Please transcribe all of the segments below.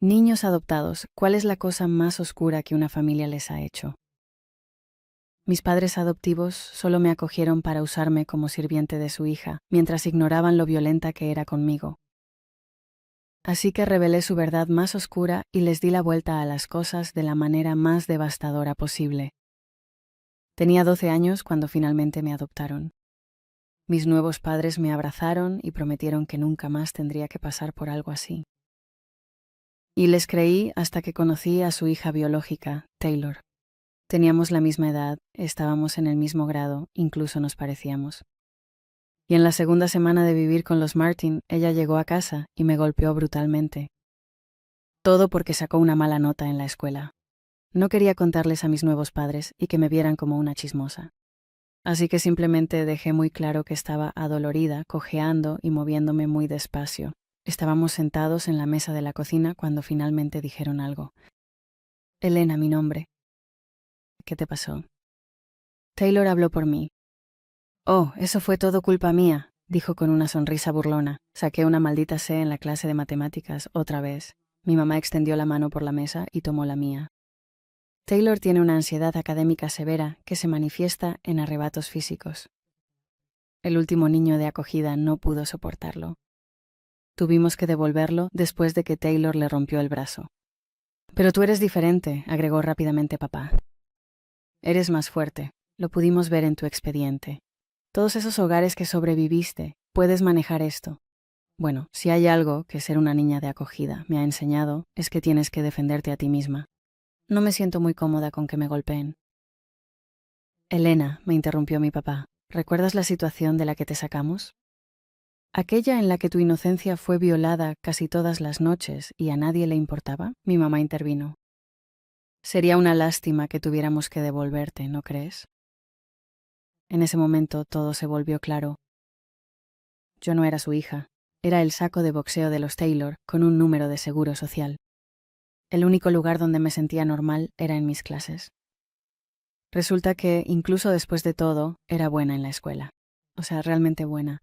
Niños adoptados, ¿cuál es la cosa más oscura que una familia les ha hecho? Mis padres adoptivos solo me acogieron para usarme como sirviente de su hija, mientras ignoraban lo violenta que era conmigo. Así que revelé su verdad más oscura y les di la vuelta a las cosas de la manera más devastadora posible. Tenía 12 años cuando finalmente me adoptaron. Mis nuevos padres me abrazaron y prometieron que nunca más tendría que pasar por algo así. Y les creí hasta que conocí a su hija biológica, Taylor. Teníamos la misma edad, estábamos en el mismo grado, incluso nos parecíamos. Y en la segunda semana de vivir con los Martin, ella llegó a casa y me golpeó brutalmente. Todo porque sacó una mala nota en la escuela. No quería contarles a mis nuevos padres y que me vieran como una chismosa. Así que simplemente dejé muy claro que estaba adolorida, cojeando y moviéndome muy despacio. Estábamos sentados en la mesa de la cocina cuando finalmente dijeron algo. Elena, mi nombre. ¿Qué te pasó? Taylor habló por mí. Oh, eso fue todo culpa mía, dijo con una sonrisa burlona. Saqué una maldita C en la clase de matemáticas otra vez. Mi mamá extendió la mano por la mesa y tomó la mía. Taylor tiene una ansiedad académica severa que se manifiesta en arrebatos físicos. El último niño de acogida no pudo soportarlo. Tuvimos que devolverlo después de que Taylor le rompió el brazo. Pero tú eres diferente, agregó rápidamente papá. Eres más fuerte, lo pudimos ver en tu expediente. Todos esos hogares que sobreviviste, puedes manejar esto. Bueno, si hay algo que ser una niña de acogida me ha enseñado, es que tienes que defenderte a ti misma. No me siento muy cómoda con que me golpeen. Elena, me interrumpió mi papá, ¿recuerdas la situación de la que te sacamos? Aquella en la que tu inocencia fue violada casi todas las noches y a nadie le importaba, mi mamá intervino. Sería una lástima que tuviéramos que devolverte, ¿no crees? En ese momento todo se volvió claro. Yo no era su hija, era el saco de boxeo de los Taylor con un número de seguro social. El único lugar donde me sentía normal era en mis clases. Resulta que, incluso después de todo, era buena en la escuela. O sea, realmente buena.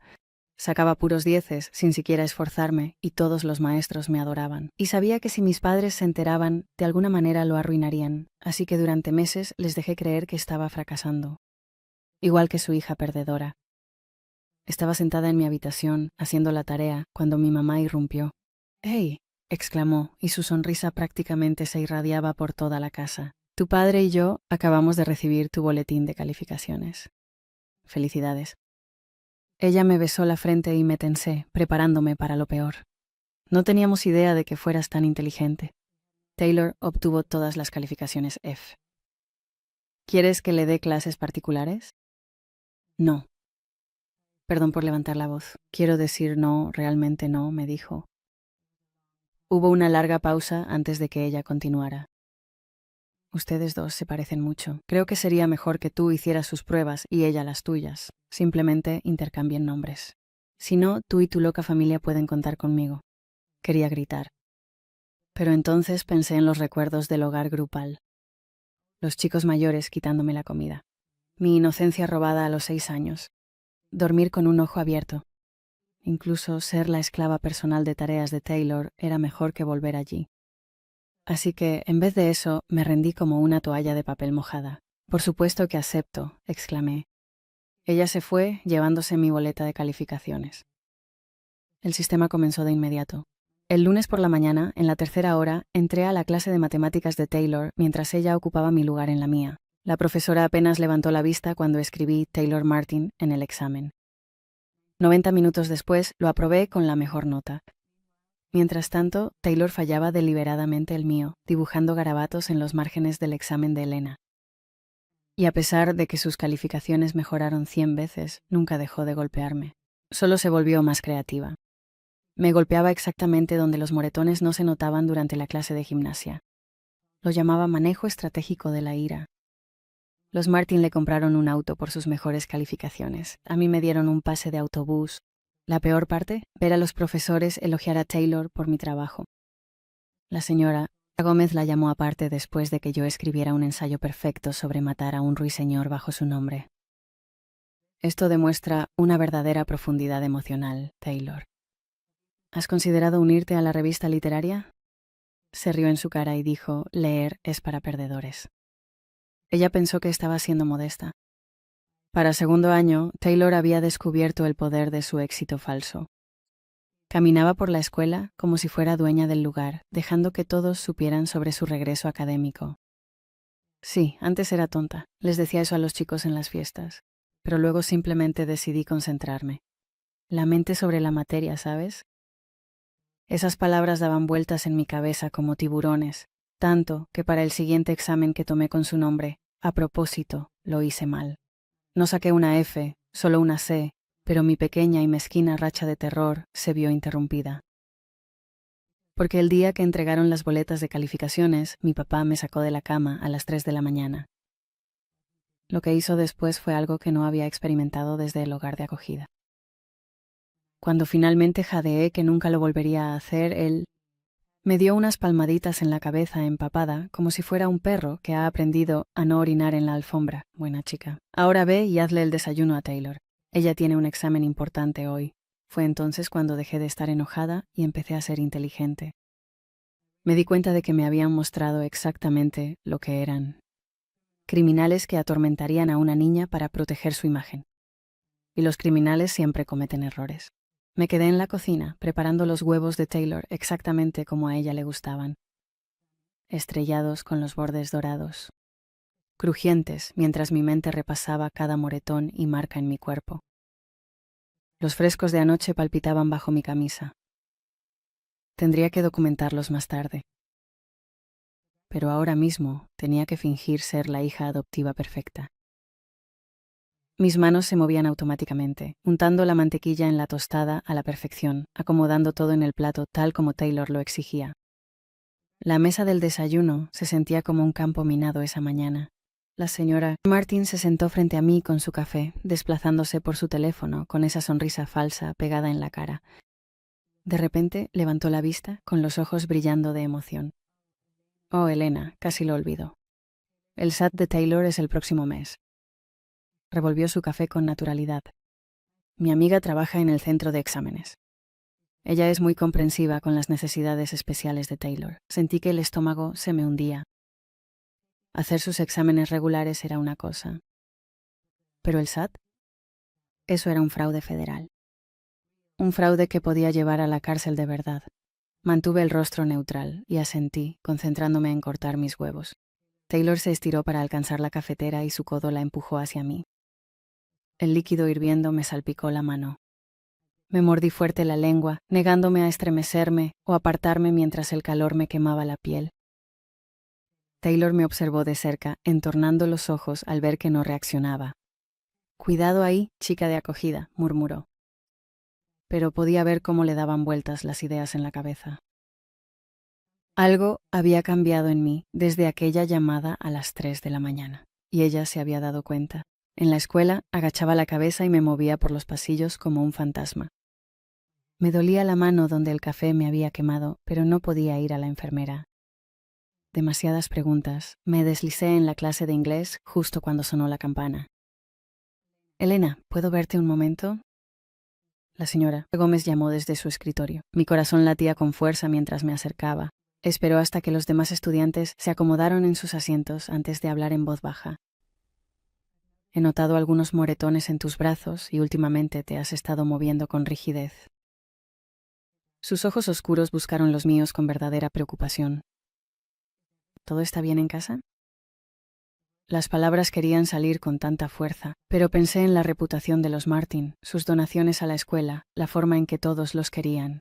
Sacaba puros dieces sin siquiera esforzarme y todos los maestros me adoraban. Y sabía que si mis padres se enteraban, de alguna manera lo arruinarían, así que durante meses les dejé creer que estaba fracasando. Igual que su hija perdedora. Estaba sentada en mi habitación, haciendo la tarea, cuando mi mamá irrumpió. «¡Hey!», exclamó, y su sonrisa prácticamente se irradiaba por toda la casa. «Tu padre y yo acabamos de recibir tu boletín de calificaciones. Felicidades». Ella me besó la frente y me tensé, preparándome para lo peor. No teníamos idea de que fueras tan inteligente. Taylor obtuvo todas las calificaciones F. ¿Quieres que le dé clases particulares? No. Perdón por levantar la voz. Quiero decir no, realmente no, me dijo. Hubo una larga pausa antes de que ella continuara. Ustedes dos se parecen mucho. Creo que sería mejor que tú hicieras sus pruebas y ella las tuyas. Simplemente intercambien nombres. Si no, tú y tu loca familia pueden contar conmigo. Quería gritar. Pero entonces pensé en los recuerdos del hogar grupal. Los chicos mayores quitándome la comida. Mi inocencia robada a los 6 años. Dormir con un ojo abierto. Incluso ser la esclava personal de tareas de Taylor era mejor que volver allí. Así que, en vez de eso, me rendí como una toalla de papel mojada. «Por supuesto que acepto», exclamé. Ella se fue, llevándose mi boleta de calificaciones. El sistema comenzó de inmediato. El lunes por la mañana, en la tercera hora, entré a la clase de matemáticas de Taylor mientras ella ocupaba mi lugar en la mía. La profesora apenas levantó la vista cuando escribí Taylor Martin en el examen. 90 minutos después, lo aprobé con la mejor nota. Mientras tanto, Taylor fallaba deliberadamente el mío, dibujando garabatos en los márgenes del examen de Elena. Y a pesar de que sus calificaciones mejoraron 100 veces, nunca dejó de golpearme. Solo se volvió más creativa. Me golpeaba exactamente donde los moretones no se notaban durante la clase de gimnasia. Lo llamaba manejo estratégico de la ira. Los Martin le compraron un auto por sus mejores calificaciones. A mí me dieron un pase de autobús. La peor parte, ver a los profesores elogiar a Taylor por mi trabajo. La señora Gómez la llamó aparte después de que yo escribiera un ensayo perfecto sobre matar a un ruiseñor bajo su nombre. Esto demuestra una verdadera profundidad emocional, Taylor. ¿Has considerado unirte a la revista literaria? Se rió en su cara y dijo: leer es para perdedores. Ella pensó que estaba siendo modesta. Para segundo año, Taylor había descubierto el poder de su éxito falso. Caminaba por la escuela como si fuera dueña del lugar, dejando que todos supieran sobre su regreso académico. Sí, antes era tonta, les decía eso a los chicos en las fiestas, pero luego simplemente decidí concentrarme. La mente sobre la materia, ¿sabes? Esas palabras daban vueltas en mi cabeza como tiburones, tanto que para el siguiente examen que tomé con su nombre, a propósito, lo hice mal. No saqué una F, solo una C, pero mi pequeña y mezquina racha de terror se vio interrumpida. Porque el día que entregaron las boletas de calificaciones, mi papá me sacó de la cama a las 3 de la mañana. Lo que hizo después fue algo que no había experimentado desde el hogar de acogida. Cuando finalmente jadeé que nunca lo volvería a hacer, él me dio unas palmaditas en la cabeza empapada, como si fuera un perro que ha aprendido a no orinar en la alfombra. Buena chica. Ahora ve y hazle el desayuno a Taylor. Ella tiene un examen importante hoy. Fue entonces cuando dejé de estar enojada y empecé a ser inteligente. Me di cuenta de que me habían mostrado exactamente lo que eran: criminales que atormentarían a una niña para proteger su imagen. Y los criminales siempre cometen errores. Me quedé en la cocina preparando los huevos de Taylor exactamente como a ella le gustaban. Estrellados con los bordes dorados. Crujientes mientras mi mente repasaba cada moretón y marca en mi cuerpo. Los frescos de anoche palpitaban bajo mi camisa. Tendría que documentarlos más tarde. Pero ahora mismo tenía que fingir ser la hija adoptiva perfecta. Mis manos se movían automáticamente, untando la mantequilla en la tostada a la perfección, acomodando todo en el plato tal como Taylor lo exigía. La mesa del desayuno se sentía como un campo minado esa mañana. La señora Martin se sentó frente a mí con su café, desplazándose por su teléfono con esa sonrisa falsa pegada en la cara. De repente levantó la vista, con los ojos brillando de emoción. Oh, Elena, casi lo olvido. El SAT de Taylor es el próximo mes. Revolvió su café con naturalidad. Mi amiga trabaja en el centro de exámenes. Ella es muy comprensiva con las necesidades especiales de Taylor. Sentí que el estómago se me hundía. Hacer sus exámenes regulares era una cosa. ¿Pero el SAT? Eso era un fraude federal. Un fraude que podía llevar a la cárcel de verdad. Mantuve el rostro neutral y asentí, concentrándome en cortar mis huevos. Taylor se estiró para alcanzar la cafetera y su codo la empujó hacia mí. El líquido hirviendo me salpicó la mano. Me mordí fuerte la lengua, negándome a estremecerme o apartarme mientras el calor me quemaba la piel. Taylor me observó de cerca, entornando los ojos al ver que no reaccionaba. «Cuidado ahí, chica de acogida», murmuró. Pero podía ver cómo le daban vueltas las ideas en la cabeza. Algo había cambiado en mí desde aquella llamada a las 3 de la mañana, y ella se había dado cuenta. En la escuela agachaba la cabeza y me movía por los pasillos como un fantasma. Me dolía la mano donde el café me había quemado, pero no podía ir a la enfermera. Demasiadas preguntas. Me deslicé en la clase de inglés justo cuando sonó la campana. «Elena, ¿puedo verte un momento?» La señora Gómez llamó desde su escritorio. Mi corazón latía con fuerza mientras me acercaba. Esperó hasta que los demás estudiantes se acomodaron en sus asientos antes de hablar en voz baja. «He notado algunos moretones en tus brazos y últimamente te has estado moviendo con rigidez». Sus ojos oscuros buscaron los míos con verdadera preocupación. «¿Todo está bien en casa?» Las palabras querían salir con tanta fuerza, pero pensé en la reputación de los Martin, sus donaciones a la escuela, la forma en que todos los querían.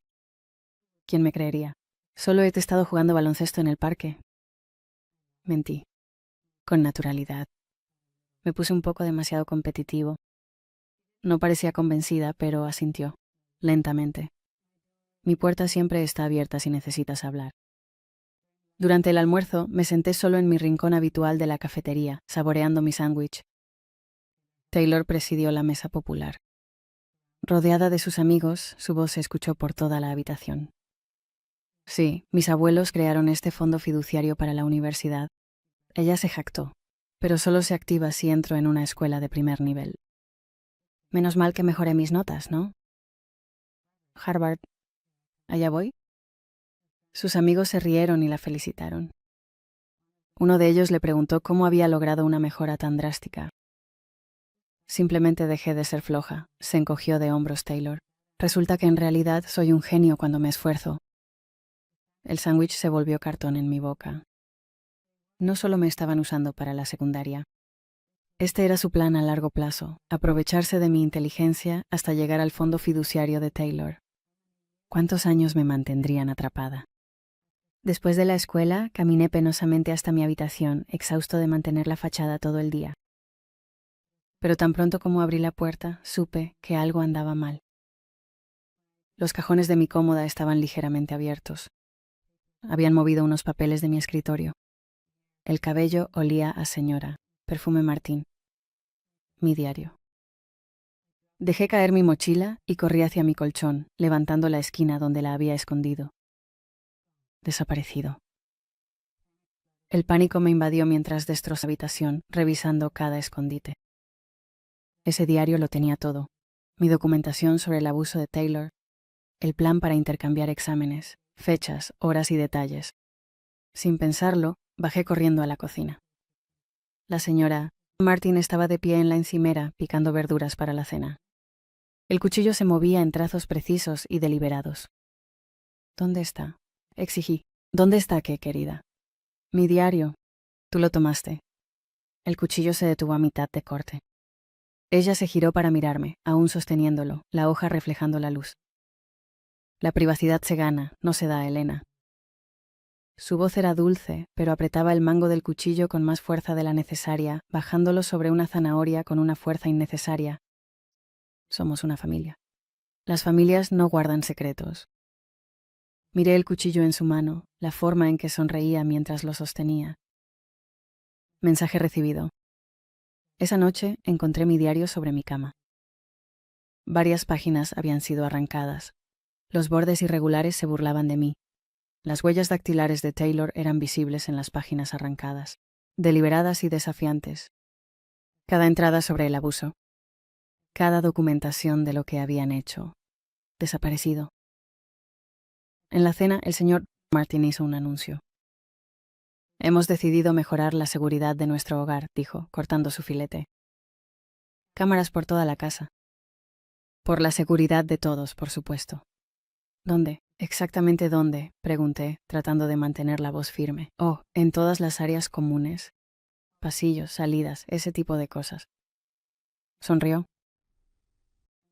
¿Quién me creería? Solo he estado jugando baloncesto en el parque. Mentí. Con naturalidad. Me puse un poco demasiado competitivo. No parecía convencida, pero asintió, lentamente. Mi puerta siempre está abierta si necesitas hablar. Durante el almuerzo me senté solo en mi rincón habitual de la cafetería, saboreando mi sándwich. Taylor presidió la mesa popular. Rodeada de sus amigos, su voz se escuchó por toda la habitación. Sí, mis abuelos crearon este fondo fiduciario para la universidad. Ella se jactó, pero solo se activa si entro en una escuela de primer nivel. Menos mal que mejoré mis notas, ¿no? Harvard. ¿Allá voy? Sus amigos se rieron y la felicitaron. Uno de ellos le preguntó cómo había logrado una mejora tan drástica. Simplemente dejé de ser floja, se encogió de hombros Taylor. Resulta que en realidad soy un genio cuando me esfuerzo. El sándwich se volvió cartón en mi boca. No solo me estaban usando para la secundaria. Este era su plan a largo plazo, aprovecharse de mi inteligencia hasta llegar al fondo fiduciario de Taylor. ¿Cuántos años me mantendrían atrapada? Después de la escuela, caminé penosamente hasta mi habitación, exhausto de mantener la fachada todo el día. Pero tan pronto como abrí la puerta, supe que algo andaba mal. Los cajones de mi cómoda estaban ligeramente abiertos. Habían movido unos papeles de mi escritorio. El cabello olía a señora, perfume Martín. Mi diario. Dejé caer mi mochila y corrí hacia mi colchón, levantando la esquina donde la había escondido. Desaparecido. El pánico me invadió mientras destrozaba la habitación, revisando cada escondite. Ese diario lo tenía todo. Mi documentación sobre el abuso de Taylor, el plan para intercambiar exámenes, fechas, horas y detalles. Sin pensarlo, bajé corriendo a la cocina. La señora Martin estaba de pie en la encimera, picando verduras para la cena. El cuchillo se movía en trazos precisos y deliberados. ¿Dónde está? Exigí. ¿Dónde está qué, querida? Mi diario. Tú lo tomaste. El cuchillo se detuvo a mitad de corte. Ella se giró para mirarme, aún sosteniéndolo, la hoja reflejando la luz. La privacidad se gana, no se da, Elena. Su voz era dulce, pero apretaba el mango del cuchillo con más fuerza de la necesaria, bajándolo sobre una zanahoria con una fuerza innecesaria. Somos una familia. Las familias no guardan secretos. Miré el cuchillo en su mano, la forma en que sonreía mientras lo sostenía. Mensaje recibido. Esa noche encontré mi diario sobre mi cama. Varias páginas habían sido arrancadas. Los bordes irregulares se burlaban de mí. Las huellas dactilares de Taylor eran visibles en las páginas arrancadas, deliberadas y desafiantes. Cada entrada sobre el abuso. Cada documentación de lo que habían hecho. Desaparecido. En la cena, el señor Martin hizo un anuncio. Hemos decidido mejorar la seguridad de nuestro hogar, dijo, cortando su filete. Cámaras por toda la casa. Por la seguridad de todos, por supuesto. ¿Dónde? ¿Exactamente dónde? Pregunté, tratando de mantener la voz firme. Oh, en todas las áreas comunes. Pasillos, salidas, ese tipo de cosas. Sonrió.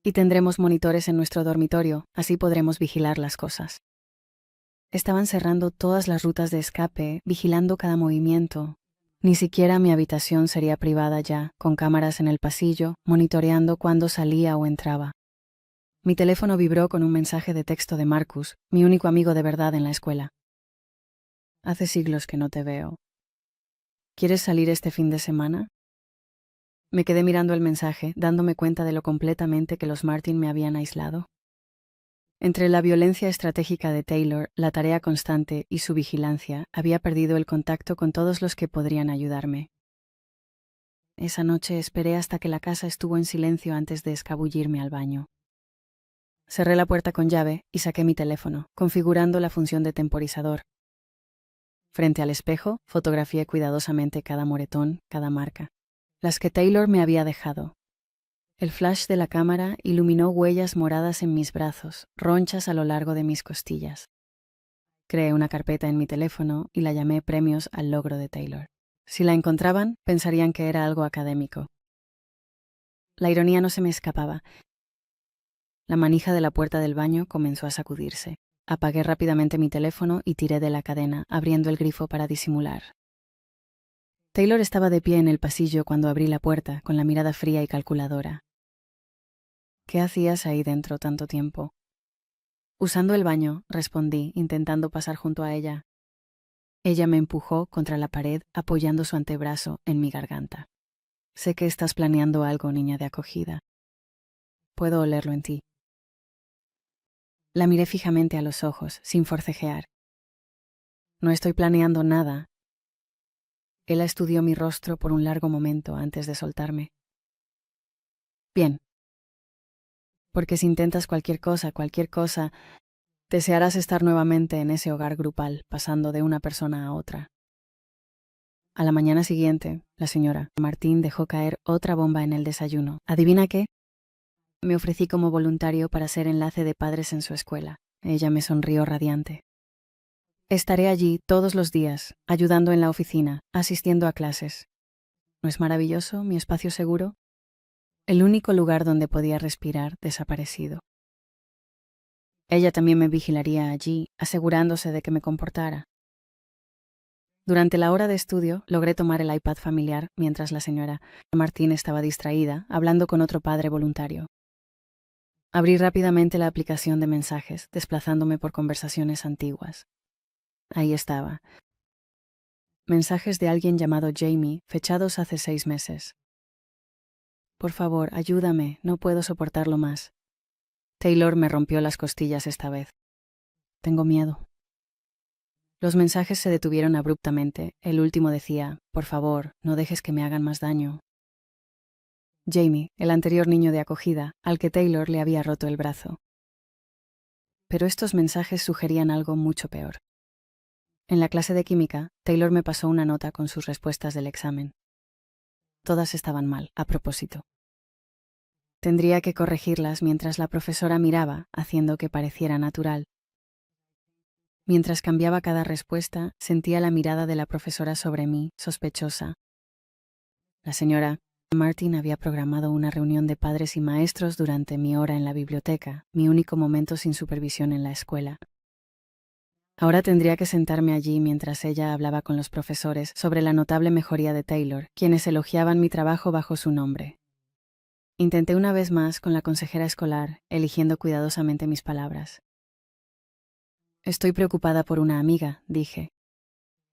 Y tendremos monitores en nuestro dormitorio, así podremos vigilar las cosas. Estaban cerrando todas las rutas de escape, vigilando cada movimiento. Ni siquiera mi habitación sería privada ya, con cámaras en el pasillo, monitoreando cuándo salía o entraba. Mi teléfono vibró con un mensaje de texto de Marcus, mi único amigo de verdad en la escuela. Hace siglos que no te veo. ¿Quieres salir este fin de semana? Me quedé mirando el mensaje, dándome cuenta de lo completamente que los Martin me habían aislado. Entre la violencia estratégica de Taylor, la tarea constante y su vigilancia, había perdido el contacto con todos los que podrían ayudarme. Esa noche esperé hasta que la casa estuvo en silencio antes de escabullirme al baño. Cerré la puerta con llave y saqué mi teléfono, configurando la función de temporizador. Frente al espejo, fotografié cuidadosamente cada moretón, cada marca. Las que Taylor me había dejado. El flash de la cámara iluminó huellas moradas en mis brazos, ronchas a lo largo de mis costillas. Creé una carpeta en mi teléfono y la llamé Premios al logro de Taylor. Si la encontraban, pensarían que era algo académico. La ironía no se me escapaba. La manija de la puerta del baño comenzó a sacudirse. Apagué rápidamente mi teléfono y tiré de la cadena, abriendo el grifo para disimular. Taylor estaba de pie en el pasillo cuando abrí la puerta, con la mirada fría y calculadora. ¿Qué hacías ahí dentro tanto tiempo? Usando el baño, respondí, intentando pasar junto a ella. Ella me empujó contra la pared, apoyando su antebrazo en mi garganta. Sé que estás planeando algo, niña de acogida. Puedo olerlo en ti. La miré fijamente a los ojos, sin forcejear. No estoy planeando nada. Él estudió mi rostro por un largo momento antes de soltarme. Bien. Porque si intentas cualquier cosa, Desearás estar nuevamente en ese hogar grupal, pasando de una persona a otra. A la mañana siguiente, la señora Martín dejó caer otra bomba en el desayuno. ¿Adivina qué? Me ofrecí como voluntario para ser enlace de padres en su escuela. Ella me sonrió radiante. Estaré allí todos los días, ayudando en la oficina, asistiendo a clases. ¿No es maravilloso mi espacio seguro? El único lugar donde podía respirar desaparecido. Ella también me vigilaría allí, asegurándose de que me comportara. Durante la hora de estudio, logré tomar el iPad familiar mientras la señora Martín estaba distraída, hablando con otro padre voluntario. Abrí rápidamente la aplicación de mensajes, desplazándome por conversaciones antiguas. Ahí estaba. Mensajes de alguien llamado Jamie, fechados hace 6 meses. Por favor, ayúdame, no puedo soportarlo más. Taylor me rompió las costillas esta vez. Tengo miedo. Los mensajes se detuvieron abruptamente. El último decía, por favor, no dejes que me hagan más daño. Jamie, el anterior niño de acogida, al que Taylor le había roto el brazo. Pero estos mensajes sugerían algo mucho peor. En la clase de química, Taylor me pasó una nota con sus respuestas del examen. Todas estaban mal, a propósito. Tendría que corregirlas mientras la profesora miraba, haciendo que pareciera natural. Mientras cambiaba cada respuesta, sentía la mirada de la profesora sobre mí, sospechosa. La señora Martin había programado una reunión de padres y maestros durante mi hora en la biblioteca, mi único momento sin supervisión en la escuela. Ahora tendría que sentarme allí mientras ella hablaba con los profesores sobre la notable mejoría de Taylor, quienes elogiaban mi trabajo bajo su nombre. Intenté una vez más con la consejera escolar, eligiendo cuidadosamente mis palabras. Estoy preocupada por una amiga, dije.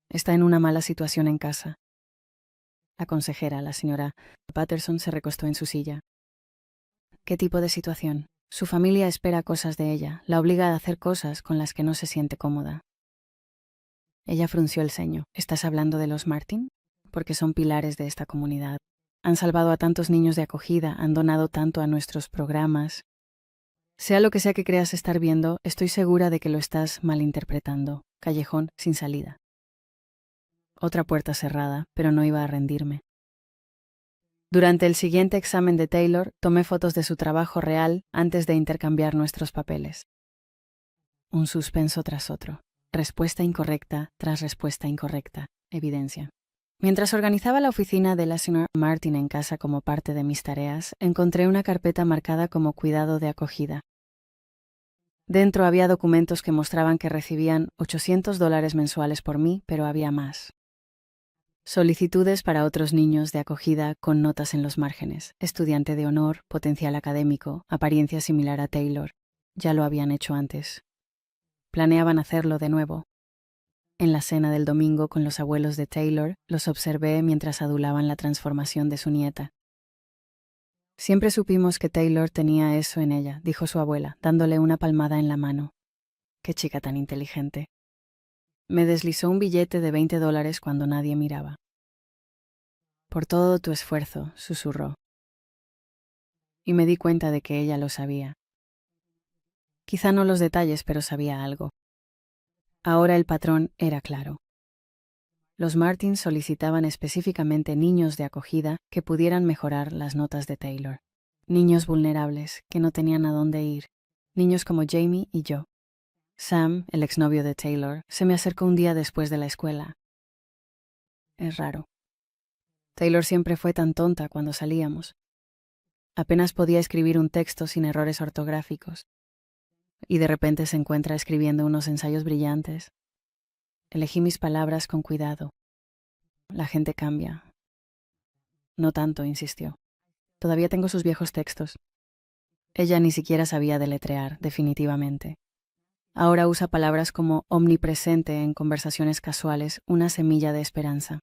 Está en una mala situación en casa. La consejera, la señora Patterson, se recostó en su silla. ¿Qué tipo de situación? Su familia espera cosas de ella, la obliga a hacer cosas con las que no se siente cómoda. Ella frunció el ceño. ¿Estás hablando de los Martin? Porque son pilares de esta comunidad. Han salvado a tantos niños de acogida, han donado tanto a nuestros programas. Sea lo que sea que creas estar viendo, estoy segura de que lo estás malinterpretando. Callejón sin salida. Otra puerta cerrada, pero no iba a rendirme. Durante el siguiente examen de Taylor, tomé fotos de su trabajo real antes de intercambiar nuestros papeles. Un suspenso tras otro. Respuesta incorrecta tras respuesta incorrecta. Evidencia. Mientras organizaba la oficina de la señora Martin en casa como parte de mis tareas, encontré una carpeta marcada como cuidado de acogida. Dentro había documentos que mostraban que recibían $800 mensuales por mí, pero había más. Solicitudes para otros niños de acogida con notas en los márgenes. Estudiante de honor, potencial académico, apariencia similar a Taylor. Ya lo habían hecho antes. Planeaban hacerlo de nuevo. En la cena del domingo con los abuelos de Taylor, los observé mientras adulaban la transformación de su nieta. Siempre supimos que Taylor tenía eso en ella, dijo su abuela, dándole una palmada en la mano. Qué chica tan inteligente. Me deslizó un billete de $20 cuando nadie miraba. Por todo tu esfuerzo, susurró. Y me di cuenta de que ella lo sabía. Quizá no los detalles, pero sabía algo. Ahora el patrón era claro. Los Martins solicitaban específicamente niños de acogida que pudieran mejorar las notas de Taylor. Niños vulnerables que no tenían a dónde ir. Niños como Jamie y yo. Sam, el exnovio de Taylor, se me acercó un día después de la escuela. Es raro. Taylor siempre fue tan tonta cuando salíamos. Apenas podía escribir un texto sin errores ortográficos. Y de repente se encuentra escribiendo unos ensayos brillantes. Elegí mis palabras con cuidado. La gente cambia. No tanto, insistió. Todavía tengo sus viejos textos. Ella ni siquiera sabía deletrear, definitivamente. Ahora usa palabras como omnipresente en conversaciones casuales, una semilla de esperanza.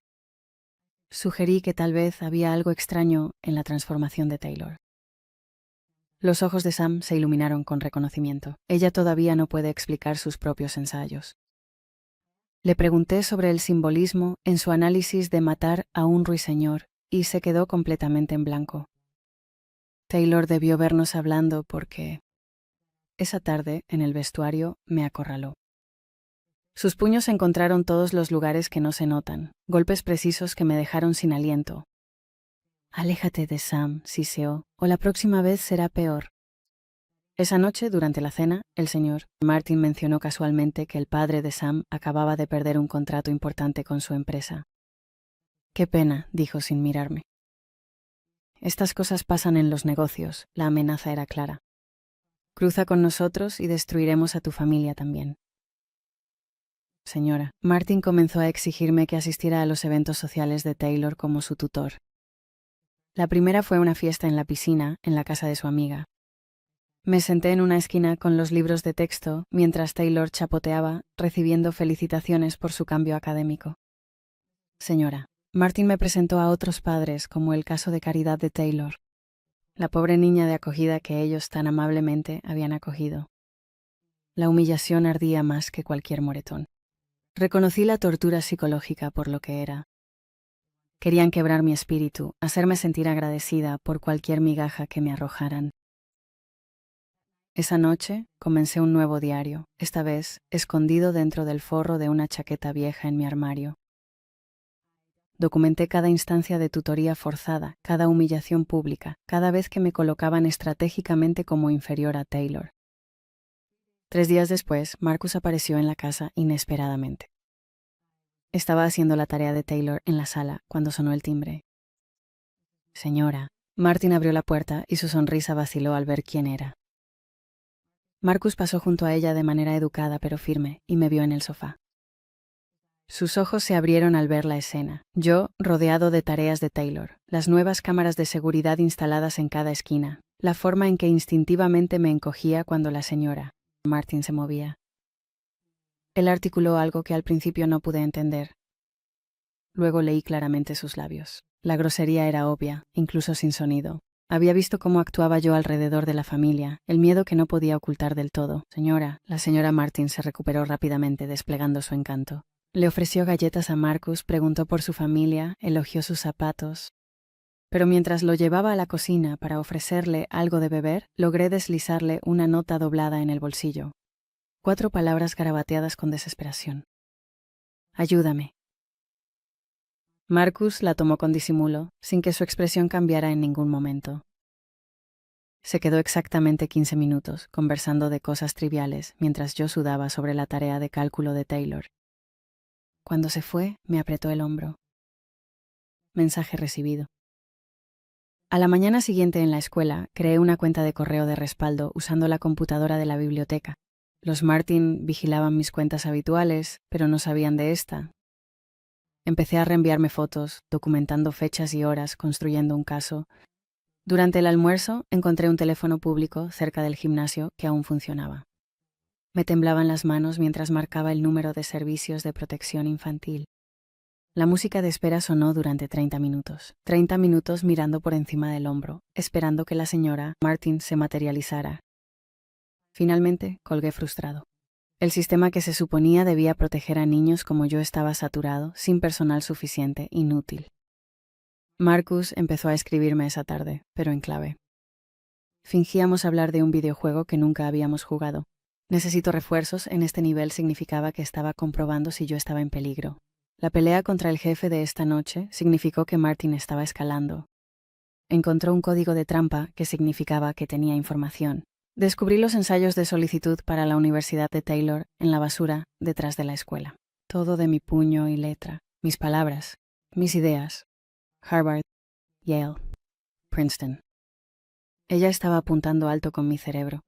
Sugerí que tal vez había algo extraño en la transformación de Taylor. Los ojos de Sam se iluminaron con reconocimiento. Ella todavía no puede explicar sus propios ensayos. Le pregunté sobre el simbolismo en su análisis de matar a un ruiseñor y se quedó completamente en blanco. Taylor debió vernos hablando porque Esa tarde, en el vestuario, me acorraló. Sus puños encontraron todos los lugares que no se notan, golpes precisos que me dejaron sin aliento. Aléjate de Sam, siseó, o la próxima vez será peor. Esa noche, durante la cena, el señor Martin mencionó casualmente que el padre de Sam acababa de perder un contrato importante con su empresa. Qué pena, dijo sin mirarme. Estas cosas pasan en los negocios, la amenaza era clara. Cruza con nosotros y destruiremos a tu familia también. Señora, Martin comenzó a exigirme que asistiera a los eventos sociales de Taylor como su tutor. La primera fue una fiesta en la piscina, en la casa de su amiga. Me senté en una esquina con los libros de texto mientras Taylor chapoteaba, recibiendo felicitaciones por su cambio académico. Señora, Martin me presentó a otros padres como el caso de caridad de Taylor, la pobre niña de acogida que ellos tan amablemente habían acogido. La humillación ardía más que cualquier moretón. Reconocí la tortura psicológica por lo que era. Querían quebrar mi espíritu, hacerme sentir agradecida por cualquier migaja que me arrojaran. Esa noche comencé un nuevo diario, esta vez escondido dentro del forro de una chaqueta vieja en mi armario. Documenté cada instancia de tutoría forzada, cada humillación pública, cada vez que me colocaban estratégicamente como inferior a Taylor. 3 días después, Marcus apareció en la casa inesperadamente. Estaba haciendo la tarea de Taylor en la sala cuando sonó el timbre. Señora. Martin abrió la puerta y su sonrisa vaciló al ver quién era. Marcus pasó junto a ella de manera educada pero firme y me vio en el sofá. Sus ojos se abrieron al ver la escena. Yo, rodeado de tareas de Taylor, las nuevas cámaras de seguridad instaladas en cada esquina, la forma en que instintivamente me encogía cuando la señora Martin se movía. Él articuló algo que al principio no pude entender. Luego leí claramente sus labios. La grosería era obvia, incluso sin sonido. Había visto cómo actuaba yo alrededor de la familia, el miedo que no podía ocultar del todo. Señora, la señora Martin se recuperó rápidamente desplegando su encanto. Le ofreció galletas a Marcus, preguntó por su familia, elogió sus zapatos. Pero mientras lo llevaba a la cocina para ofrecerle algo de beber, logré deslizarle una nota doblada en el bolsillo. 4 palabras garabateadas con desesperación. Ayúdame. Marcus la tomó con disimulo, sin que su expresión cambiara en ningún momento. Se quedó exactamente 15 minutos, conversando de cosas triviales, mientras yo sudaba sobre la tarea de cálculo de Taylor. Cuando se fue, me apretó el hombro. Mensaje recibido. A la mañana siguiente en la escuela, creé una cuenta de correo de respaldo usando la computadora de la biblioteca. Los Martin vigilaban mis cuentas habituales, pero no sabían de esta. Empecé a reenviarme fotos, documentando fechas y horas, construyendo un caso. Durante el almuerzo, encontré un teléfono público cerca del gimnasio que aún funcionaba. Me temblaban las manos mientras marcaba el número de servicios de protección infantil. La música de espera sonó durante 30 minutos. 30 minutos mirando por encima del hombro, esperando que la señora Martin se materializara. Finalmente, colgué frustrado. El sistema que se suponía debía proteger a niños como yo estaba saturado, sin personal suficiente, inútil. Marcus empezó a escribirme esa tarde, pero en clave. Fingíamos hablar de un videojuego que nunca habíamos jugado. Necesito refuerzos en este nivel significaba que estaba comprobando si yo estaba en peligro. La pelea contra el jefe de esta noche significó que Martin estaba escalando. Encontró un código de trampa que significaba que tenía información. Descubrí los ensayos de solicitud para la Universidad de Taylor en la basura detrás de la escuela. Todo de mi puño y letra, mis palabras, mis ideas. Harvard, Yale, Princeton. Ella estaba apuntando alto con mi cerebro.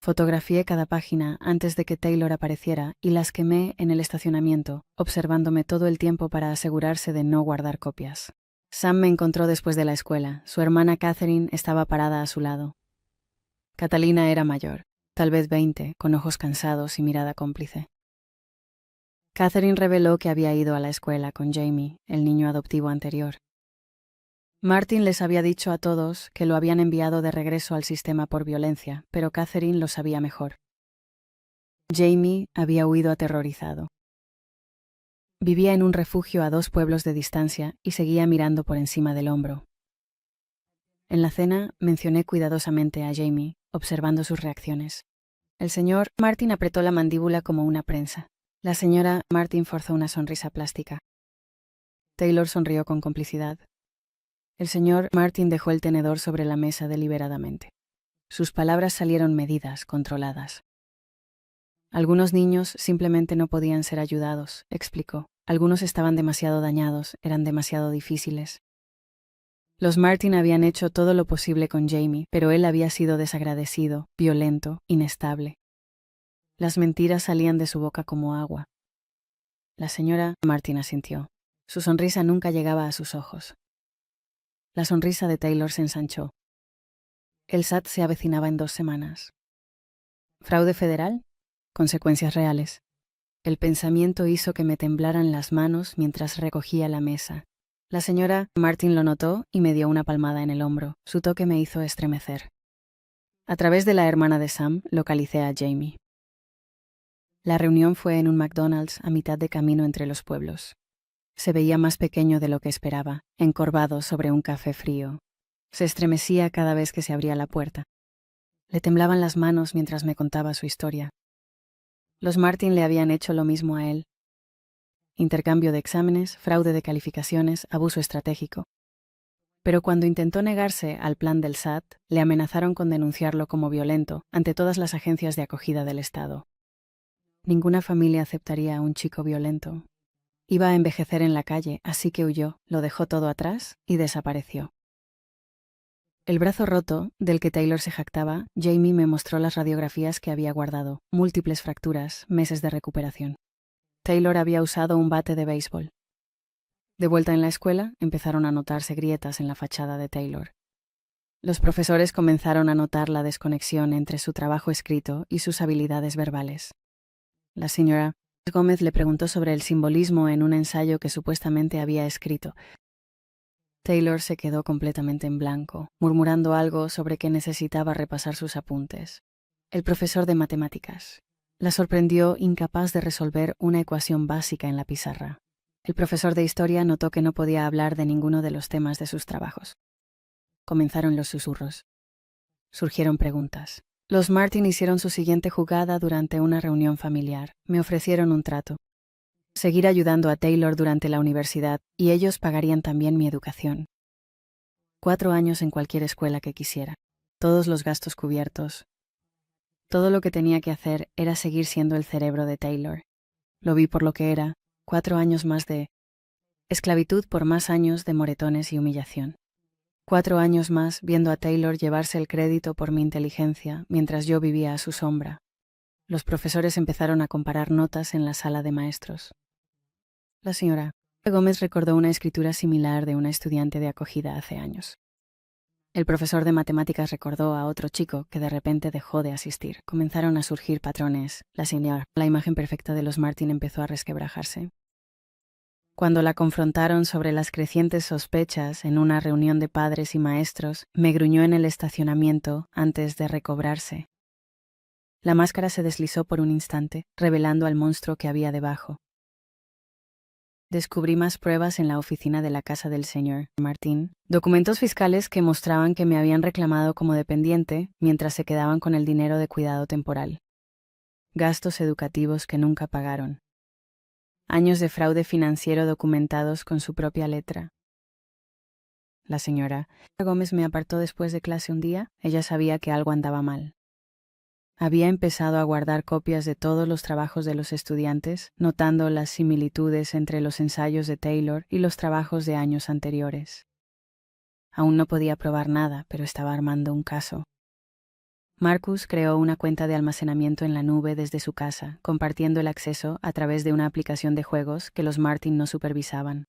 Fotografié cada página antes de que Taylor apareciera y las quemé en el estacionamiento, observándome todo el tiempo para asegurarse de no guardar copias. Sam me encontró después de la escuela. Su hermana Catherine estaba parada a su lado. Catalina era mayor, tal vez 20, con ojos cansados y mirada cómplice. Catherine reveló que había ido a la escuela con Jamie, el niño adoptivo anterior. Martin les había dicho a todos que lo habían enviado de regreso al sistema por violencia, pero Catherine lo sabía mejor. Jamie había huido aterrorizado. Vivía en un refugio a 2 pueblos de distancia y seguía mirando por encima del hombro. En la cena mencioné cuidadosamente a Jamie, observando sus reacciones. El señor Martin apretó la mandíbula como una prensa. La señora Martin forzó una sonrisa plástica. Taylor sonrió con complicidad. El señor Martin dejó el tenedor sobre la mesa deliberadamente. Sus palabras salieron medidas, controladas. Algunos niños simplemente no podían ser ayudados, explicó. Algunos estaban demasiado dañados, eran demasiado difíciles. Los Martin habían hecho todo lo posible con Jamie, pero él había sido desagradecido, violento, inestable. Las mentiras salían de su boca como agua. La señora Martin asintió. Su sonrisa nunca llegaba a sus ojos. La sonrisa de Taylor se ensanchó. El SAT se avecinaba en 2 semanas. ¿Fraude federal? Consecuencias reales. El pensamiento hizo que me temblaran las manos mientras recogía la mesa. La señora Martin lo notó y me dio una palmada en el hombro. Su toque me hizo estremecer. A través de la hermana de Sam, localicé a Jamie. La reunión fue en un McDonald's a mitad de camino entre los pueblos. Se veía más pequeño de lo que esperaba, encorvado sobre un café frío. Se estremecía cada vez que se abría la puerta. Le temblaban las manos mientras me contaba su historia. Los Martin le habían hecho lo mismo a él. Intercambio de exámenes, fraude de calificaciones, abuso estratégico. Pero cuando intentó negarse al plan del SAT, le amenazaron con denunciarlo como violento ante todas las agencias de acogida del Estado. Ninguna familia aceptaría a un chico violento. Iba a envejecer en la calle, así que huyó, lo dejó todo atrás y desapareció. El brazo roto, del que Taylor se jactaba, Jamie me mostró las radiografías que había guardado, múltiples fracturas, meses de recuperación. Taylor había usado un bate de béisbol. De vuelta en la escuela, empezaron a notarse grietas en la fachada de Taylor. Los profesores comenzaron a notar la desconexión entre su trabajo escrito y sus habilidades verbales. La señora Gómez le preguntó sobre el simbolismo en un ensayo que supuestamente había escrito. Taylor se quedó completamente en blanco, murmurando algo sobre que necesitaba repasar sus apuntes. El profesor de matemáticas la sorprendió incapaz de resolver una ecuación básica en la pizarra. El profesor de historia notó que no podía hablar de ninguno de los temas de sus trabajos. Comenzaron los susurros. Surgieron preguntas. Los Martin hicieron su siguiente jugada durante una reunión familiar. Me ofrecieron un trato. Seguir ayudando a Taylor durante la universidad, y ellos pagarían también mi educación. 4 años en cualquier escuela que quisiera. Todos los gastos cubiertos. Todo lo que tenía que hacer era seguir siendo el cerebro de Taylor. Lo vi por lo que era, 4 años más de esclavitud por más años de moretones y humillación. 4 años más viendo a Taylor llevarse el crédito por mi inteligencia mientras yo vivía a su sombra. Los profesores empezaron a comparar notas en la sala de maestros. La señora Gómez recordó una escritura similar de una estudiante de acogida hace años. El profesor de matemáticas recordó a otro chico que de repente dejó de asistir. Comenzaron a surgir patrones. La imagen perfecta de los Martin empezó a resquebrajarse. Cuando la confrontaron sobre las crecientes sospechas en una reunión de padres y maestros, me gruñó en el estacionamiento antes de recobrarse. La máscara se deslizó por un instante, revelando al monstruo que había debajo. Descubrí más pruebas en la oficina de la casa del señor Martin, documentos fiscales que mostraban que me habían reclamado como dependiente mientras se quedaban con el dinero de cuidado temporal. Gastos educativos que nunca pagaron. Años de fraude financiero documentados con su propia letra. La señora Gómez me apartó después de clase un día. Ella sabía que algo andaba mal. Había empezado a guardar copias de todos los trabajos de los estudiantes, notando las similitudes entre los ensayos de Taylor y los trabajos de años anteriores. Aún no podía probar nada, pero estaba armando un caso. Marcus creó una cuenta de almacenamiento en la nube desde su casa, compartiendo el acceso a través de una aplicación de juegos que los Martin no supervisaban.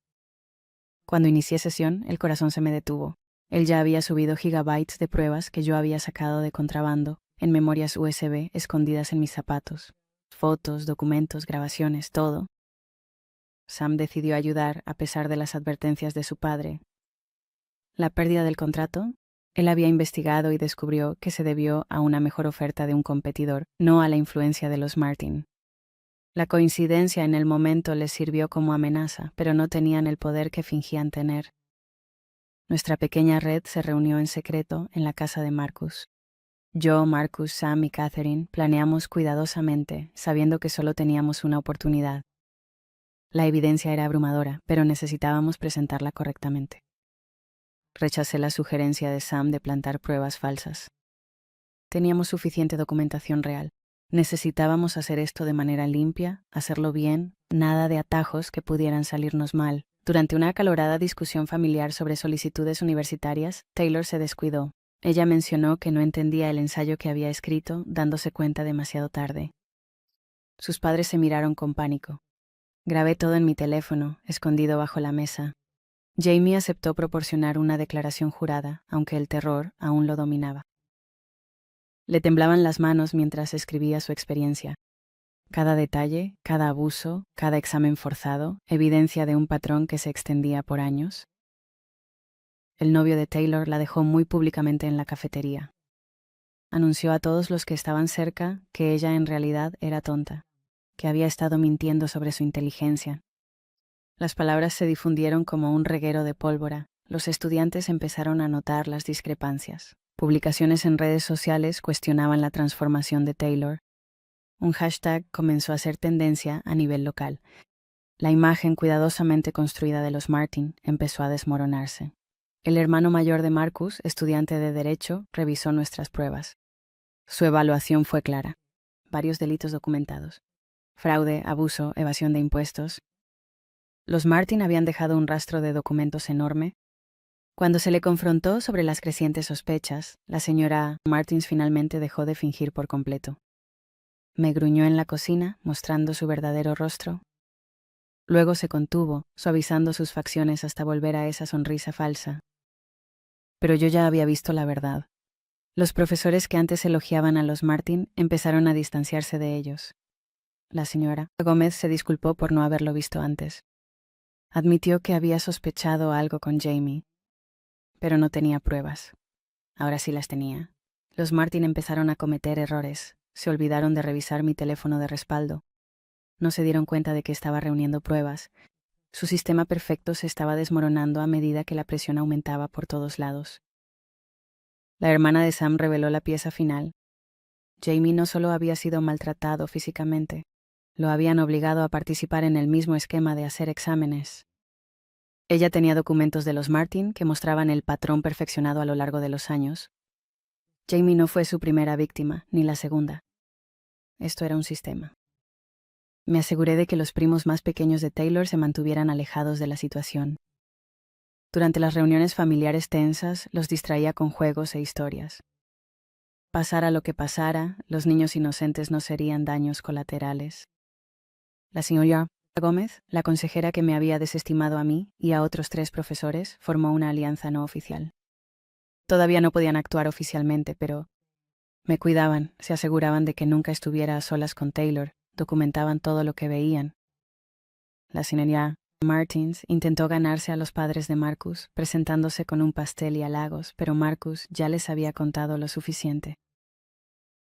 Cuando inicié sesión, el corazón se me detuvo. Él ya había subido gigabytes de pruebas que yo había sacado de contrabando, en memorias USB escondidas en mis zapatos. Fotos, documentos, grabaciones, todo. Sam decidió ayudar a pesar de las advertencias de su padre. La pérdida del contrato, él había investigado y descubrió que se debió a una mejor oferta de un competidor, no a la influencia de los Martin. La coincidencia en el momento les sirvió como amenaza, pero no tenían el poder que fingían tener. Nuestra pequeña red se reunió en secreto en la casa de Marcus. Yo, Marcus, Sam y Catherine planeamos cuidadosamente, sabiendo que solo teníamos una oportunidad. La evidencia era abrumadora, pero necesitábamos presentarla correctamente. Rechacé la sugerencia de Sam de plantar pruebas falsas. Teníamos suficiente documentación real. Necesitábamos hacer esto de manera limpia, hacerlo bien, nada de atajos que pudieran salirnos mal. Durante una acalorada discusión familiar sobre solicitudes universitarias, Taylor se descuidó. Ella mencionó que no entendía el ensayo que había escrito, dándose cuenta demasiado tarde. Sus padres se miraron con pánico. Grabé todo en mi teléfono, escondido bajo la mesa. Jamie aceptó proporcionar una declaración jurada, aunque el terror aún lo dominaba. Le temblaban las manos mientras escribía su experiencia. Cada detalle, cada abuso, cada examen forzado, evidencia de un patrón que se extendía por años. El novio de Taylor la dejó muy públicamente en la cafetería. Anunció a todos los que estaban cerca que ella en realidad era tonta, que había estado mintiendo sobre su inteligencia. Las palabras se difundieron como un reguero de pólvora. Los estudiantes empezaron a notar las discrepancias. Publicaciones en redes sociales cuestionaban la transformación de Taylor. Un hashtag comenzó a ser tendencia a nivel local. La imagen cuidadosamente construida de los Martin empezó a desmoronarse. El hermano mayor de Marcus, estudiante de Derecho, revisó nuestras pruebas. Su evaluación fue clara. Varios delitos documentados. Fraude, abuso, evasión de impuestos. Los Martin habían dejado un rastro de documentos enorme. Cuando se le confrontó sobre las crecientes sospechas, la señora Martins finalmente dejó de fingir por completo. Me gruñó en la cocina, mostrando su verdadero rostro. Luego se contuvo, suavizando sus facciones hasta volver a esa sonrisa falsa. Pero yo ya había visto la verdad. Los profesores que antes elogiaban a los Martin empezaron a distanciarse de ellos. La señora Gómez se disculpó por no haberlo visto antes. Admitió que había sospechado algo con Jamie, pero no tenía pruebas. Ahora sí las tenía. Los Martin empezaron a cometer errores. Se olvidaron de revisar mi teléfono de respaldo. No se dieron cuenta de que estaba reuniendo pruebas. Su sistema perfecto se estaba desmoronando a medida que la presión aumentaba por todos lados. La hermana de Sam reveló la pieza final. Jamie no solo había sido maltratado físicamente, lo habían obligado a participar en el mismo esquema de hacer exámenes. Ella tenía documentos de los Martin que mostraban el patrón perfeccionado a lo largo de los años. Jamie no fue su primera víctima, ni la segunda. Esto era un sistema. Me aseguré de que los primos más pequeños de Taylor se mantuvieran alejados de la situación. Durante las reuniones familiares tensas, los distraía con juegos e historias. Pasara lo que pasara, los niños inocentes no serían daños colaterales. La señora Gómez, la consejera que me había desestimado a mí y a otros 3 profesores, formó una alianza no oficial. Todavía no podían actuar oficialmente, pero me cuidaban, se aseguraban de que nunca estuviera a solas con Taylor, documentaban todo lo que veían. La señora Martins intentó ganarse a los padres de Marcus, presentándose con un pastel y halagos, pero Marcus ya les había contado lo suficiente.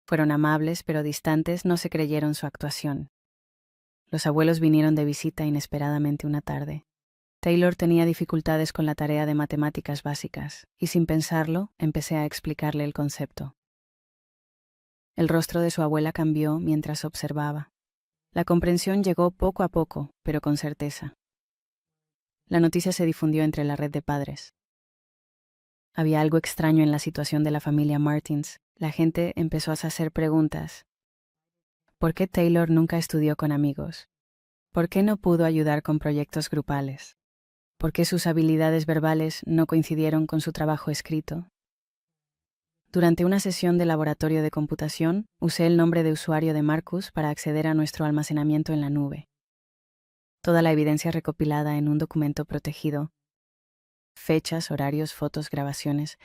Fueron amables, pero distantes, no se creyeron su actuación. Los abuelos vinieron de visita inesperadamente una tarde. Taylor tenía dificultades con la tarea de matemáticas básicas, y sin pensarlo, empecé a explicarle el concepto. El rostro de su abuela cambió mientras observaba. La comprensión llegó poco a poco, pero con certeza. La noticia se difundió entre la red de padres. Había algo extraño en la situación de la familia Martins. La gente empezó a hacer preguntas. ¿Por qué Taylor nunca estudió con amigos? ¿Por qué no pudo ayudar con proyectos grupales? ¿Por qué sus habilidades verbales no coincidieron con su trabajo escrito? Durante una sesión de laboratorio de computación, usé el nombre de usuario de Marcus para acceder a nuestro almacenamiento en la nube. Toda la evidencia recopilada en un documento protegido. Fechas, horarios, fotos, grabaciones.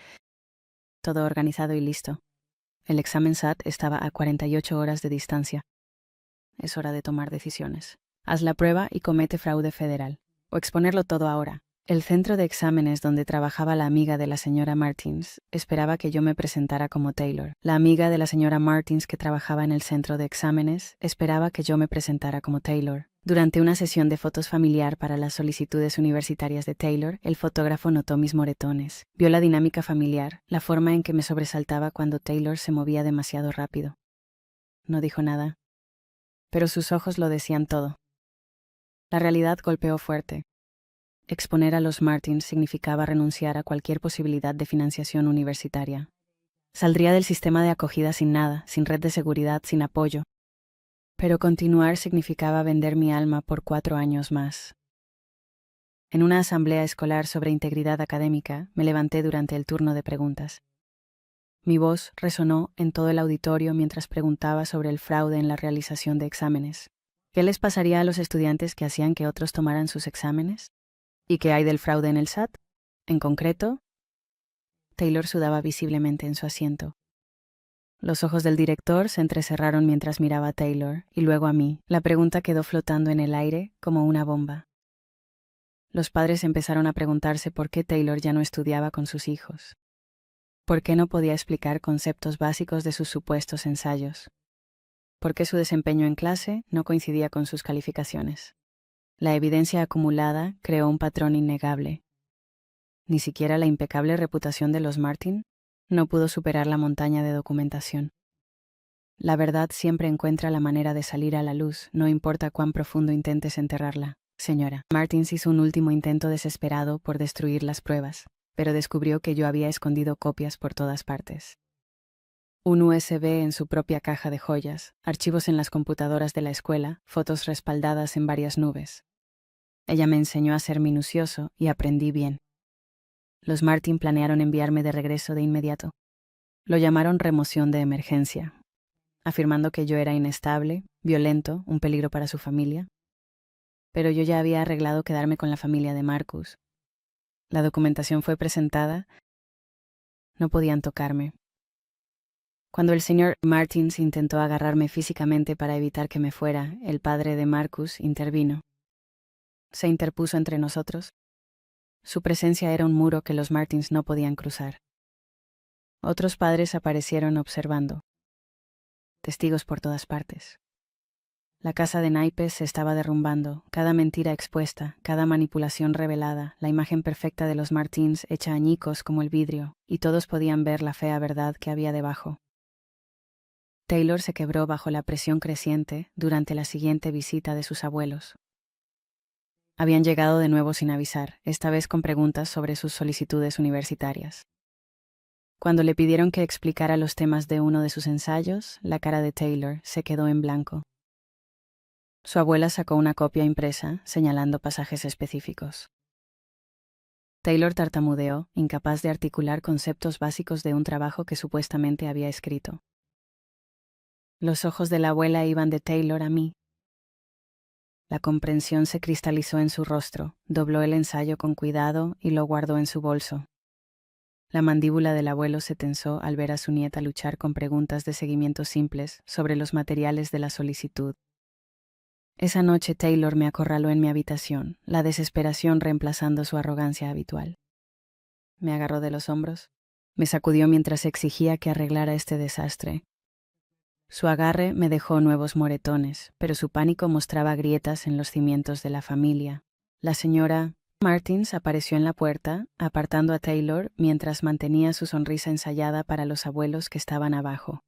Todo organizado y listo. El examen SAT estaba a 48 horas de distancia. Es hora de tomar decisiones. Haz la prueba y comete fraude federal. O exponerlo todo ahora. El centro de exámenes donde trabajaba la amiga de la señora Martins esperaba que yo me presentara como Taylor. La amiga de la señora Martins que trabajaba en el centro de exámenes esperaba que yo me presentara como Taylor. Durante una sesión de fotos familiar para las solicitudes universitarias de Taylor, el fotógrafo notó mis moretones. Vio la dinámica familiar, la forma en que me sobresaltaba cuando Taylor se movía demasiado rápido. No dijo nada, pero sus ojos lo decían todo. La realidad golpeó fuerte. Exponer a los Martins significaba renunciar a cualquier posibilidad de financiación universitaria. Saldría del sistema de acogida sin nada, sin red de seguridad, sin apoyo. Pero continuar significaba vender mi alma por 4 años más. En una asamblea escolar sobre integridad académica, me levanté durante el turno de preguntas. Mi voz resonó en todo el auditorio mientras preguntaba sobre el fraude en la realización de exámenes. ¿Qué les pasaría a los estudiantes que hacían que otros tomaran sus exámenes? ¿Y qué hay del fraude en el SAT? En concreto, Taylor sudaba visiblemente en su asiento. Los ojos del director se entrecerraron mientras miraba a Taylor y luego a mí. La pregunta quedó flotando en el aire como una bomba. Los padres empezaron a preguntarse por qué Taylor ya no estudiaba con sus hijos. ¿Por qué no podía explicar conceptos básicos de sus supuestos ensayos? ¿Por qué su desempeño en clase no coincidía con sus calificaciones? La evidencia acumulada creó un patrón innegable. Ni siquiera la impecable reputación de los Martin no pudo superar la montaña de documentación. La verdad siempre encuentra la manera de salir a la luz, no importa cuán profundo intentes enterrarla. Señora Martins hizo un último intento desesperado por destruir las pruebas, pero descubrió que yo había escondido copias por todas partes. Un USB en su propia caja de joyas, archivos en las computadoras de la escuela, fotos respaldadas en varias nubes. Ella me enseñó a ser minucioso y aprendí bien. Los Martin planearon enviarme de regreso de inmediato. Lo llamaron remoción de emergencia, afirmando que yo era inestable, violento, un peligro para su familia. Pero yo ya había arreglado quedarme con la familia de Marcus. La documentación fue presentada. No podían tocarme. Cuando el señor Martins intentó agarrarme físicamente para evitar que me fuera, el padre de Marcus intervino. Se interpuso entre nosotros. Su presencia era un muro que los Martins no podían cruzar. Otros padres aparecieron observando. Testigos por todas partes. La casa de naipes se estaba derrumbando, cada mentira expuesta, cada manipulación revelada, la imagen perfecta de los Martins hecha añicos como el vidrio, y todos podían ver la fea verdad que había debajo. Taylor se quebró bajo la presión creciente durante la siguiente visita de sus abuelos. Habían llegado de nuevo sin avisar, esta vez con preguntas sobre sus solicitudes universitarias. Cuando le pidieron que explicara los temas de uno de sus ensayos, la cara de Taylor se quedó en blanco. Su abuela sacó una copia impresa, señalando pasajes específicos. Taylor tartamudeó, incapaz de articular conceptos básicos de un trabajo que supuestamente había escrito. Los ojos de la abuela iban de Taylor a mí. La comprensión se cristalizó en su rostro, dobló el ensayo con cuidado y lo guardó en su bolso. La mandíbula del abuelo se tensó al ver a su nieta luchar con preguntas de seguimiento simples sobre los materiales de la solicitud. Esa noche Taylor me acorraló en mi habitación, la desesperación reemplazando su arrogancia habitual. Me agarró de los hombros, me sacudió mientras exigía que arreglara este desastre. Su agarre me dejó nuevos moretones, pero su pánico mostraba grietas en los cimientos de la familia. La señora Martins apareció en la puerta, apartando a Taylor mientras mantenía su sonrisa ensayada para los abuelos que estaban abajo.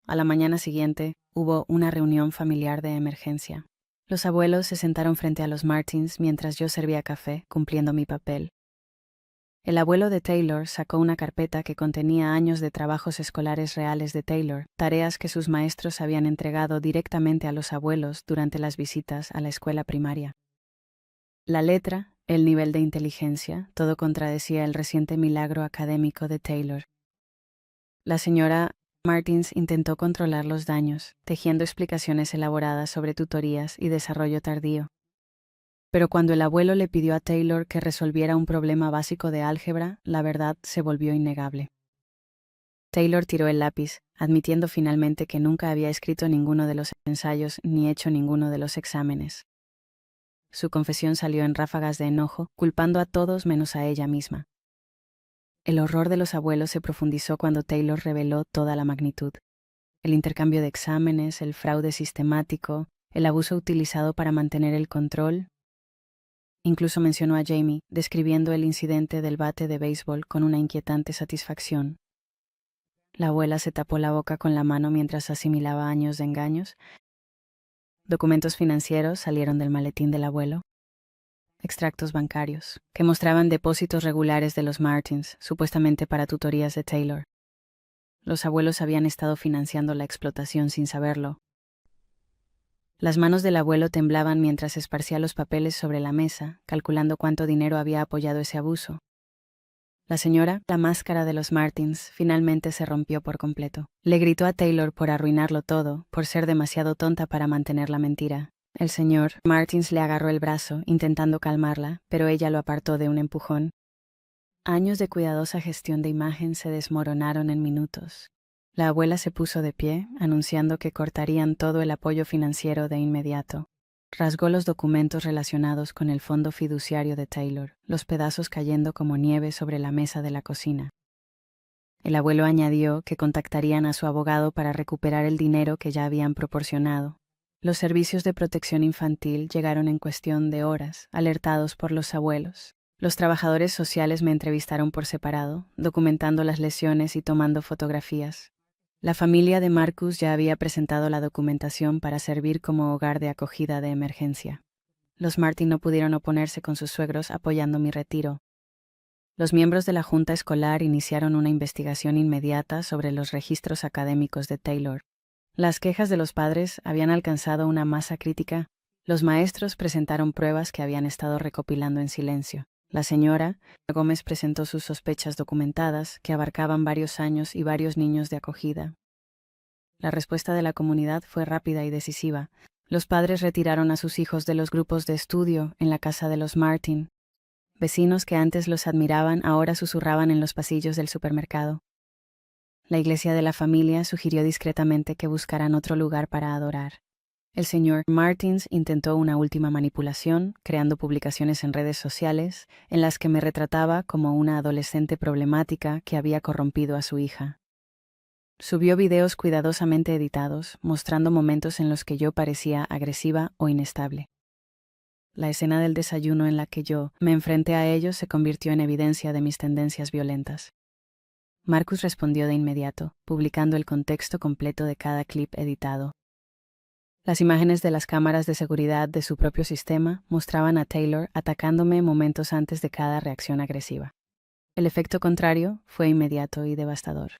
A la mañana siguiente, hubo una reunión familiar de emergencia. Los abuelos se sentaron frente a los Martins mientras yo servía café, cumpliendo mi papel. El abuelo de Taylor sacó una carpeta que contenía años de trabajos escolares reales de Taylor, tareas que sus maestros habían entregado directamente a los abuelos durante las visitas a la escuela primaria. La letra, el nivel de inteligencia, todo contradecía el reciente milagro académico de Taylor. La señora Martins intentó controlar los daños, tejiendo explicaciones elaboradas sobre tutorías y desarrollo tardío. Pero cuando el abuelo le pidió a Taylor que resolviera un problema básico de álgebra, la verdad se volvió innegable. Taylor tiró el lápiz, admitiendo finalmente que nunca había escrito ninguno de los ensayos ni hecho ninguno de los exámenes. Su confesión salió en ráfagas de enojo, culpando a todos menos a ella misma. El horror de los abuelos se profundizó cuando Taylor reveló toda la magnitud. El intercambio de exámenes, el fraude sistemático, el abuso utilizado para mantener el control. Incluso mencionó a Jamie, describiendo el incidente del bate de béisbol con una inquietante satisfacción. La abuela se tapó la boca con la mano mientras asimilaba años de engaños. Documentos financieros salieron del maletín del abuelo. Extractos bancarios, que mostraban depósitos regulares de los Martins, supuestamente para tutorías de Taylor. Los abuelos habían estado financiando la explotación sin saberlo. Las manos del abuelo temblaban mientras esparcía los papeles sobre la mesa, calculando cuánto dinero había apoyado ese abuso. La señora, la máscara de los Martins, finalmente se rompió por completo. Le gritó a Taylor por arruinarlo todo, por ser demasiado tonta para mantener la mentira. El señor Martins le agarró el brazo, intentando calmarla, pero ella lo apartó de un empujón. Años de cuidadosa gestión de imagen se desmoronaron en minutos. La abuela se puso de pie, anunciando que cortarían todo el apoyo financiero de inmediato. Rasgó los documentos relacionados con el fondo fiduciario de Taylor, los pedazos cayendo como nieve sobre la mesa de la cocina. El abuelo añadió que contactarían a su abogado para recuperar el dinero que ya habían proporcionado. Los servicios de protección infantil llegaron en cuestión de horas, alertados por los abuelos. Los trabajadores sociales me entrevistaron por separado, documentando las lesiones y tomando fotografías. La familia de Marcus ya había presentado la documentación para servir como hogar de acogida de emergencia. Los Martin no pudieron oponerse con sus suegros apoyando mi retiro. Los miembros de la junta escolar iniciaron una investigación inmediata sobre los registros académicos de Taylor. Las quejas de los padres habían alcanzado una masa crítica. Los maestros presentaron pruebas que habían estado recopilando en silencio. La señora Gómez presentó sus sospechas documentadas, que abarcaban varios años y varios niños de acogida. La respuesta de la comunidad fue rápida y decisiva. Los padres retiraron a sus hijos de los grupos de estudio en la casa de los Martin. Vecinos que antes los admiraban ahora susurraban en los pasillos del supermercado. La iglesia de la familia sugirió discretamente que buscaran otro lugar para adorar. El señor Martins intentó una última manipulación, creando publicaciones en redes sociales en las que me retrataba como una adolescente problemática que había corrompido a su hija. Subió videos cuidadosamente editados, mostrando momentos en los que yo parecía agresiva o inestable. La escena del desayuno en la que yo me enfrenté a ellos se convirtió en evidencia de mis tendencias violentas. Marcus respondió de inmediato, publicando el contexto completo de cada clip editado. Las imágenes de las cámaras de seguridad de su propio sistema mostraban a Taylor atacándome momentos antes de cada reacción agresiva. El efecto contrario fue inmediato y devastador.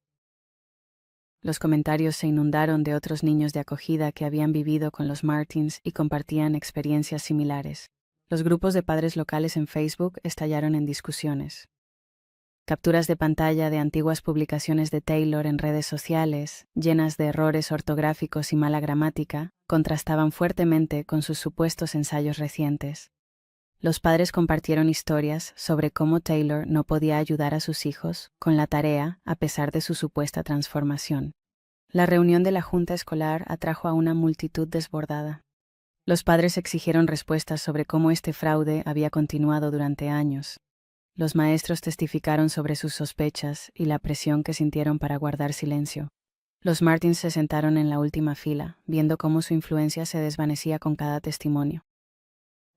Los comentarios se inundaron de otros niños de acogida que habían vivido con los Martins y compartían experiencias similares. Los grupos de padres locales en Facebook estallaron en discusiones. Capturas de pantalla de antiguas publicaciones de Taylor en redes sociales, llenas de errores ortográficos y mala gramática, contrastaban fuertemente con sus supuestos ensayos recientes. Los padres compartieron historias sobre cómo Taylor no podía ayudar a sus hijos con la tarea a pesar de su supuesta transformación. La reunión de la junta escolar atrajo a una multitud desbordada. Los padres exigieron respuestas sobre cómo este fraude había continuado durante años. Los maestros testificaron sobre sus sospechas y la presión que sintieron para guardar silencio. Los Martins se sentaron en la última fila, viendo cómo su influencia se desvanecía con cada testimonio.